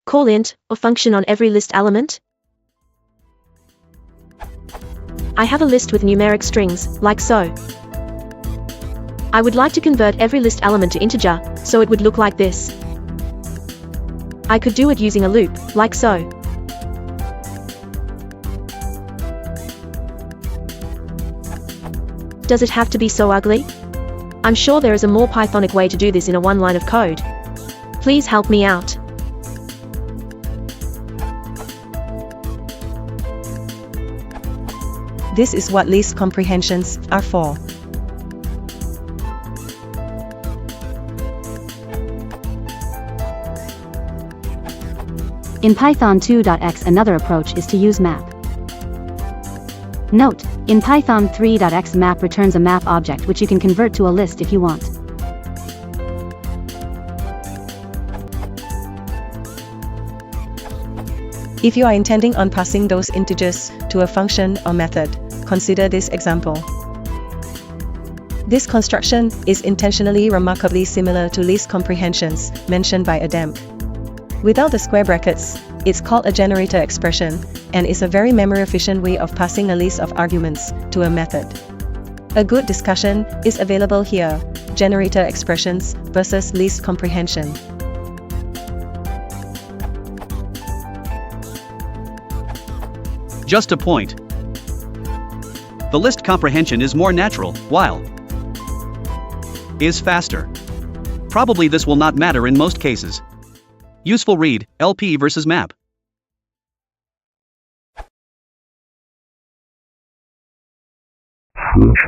call int, or function on every list element? I have a list with numeric strings, like so. I would like to convert every list element to integer, so it would look like this. I could do it using a loop, like so. Does it have to be so ugly? I'm sure there is a more Pythonic way to do this in a one line of code. Please help me out. This is what list comprehensions are for. In Python 2.x, another approach is to use map. Note, in Python 3.x, map returns a map object which you can convert to a list if you want. If you are intending on passing those integers to a function or method, consider this example. This construction is intentionally remarkably similar to list comprehensions mentioned by Adam. Without the square brackets, it's called a generator expression, and is a very memory-efficient way of passing a list of arguments to a method. A good discussion is available here: generator expressions versus list comprehension. Just a point. The list comprehension is more natural, while is faster. Probably this will not matter in most cases. Useful read: LP versus map. Switch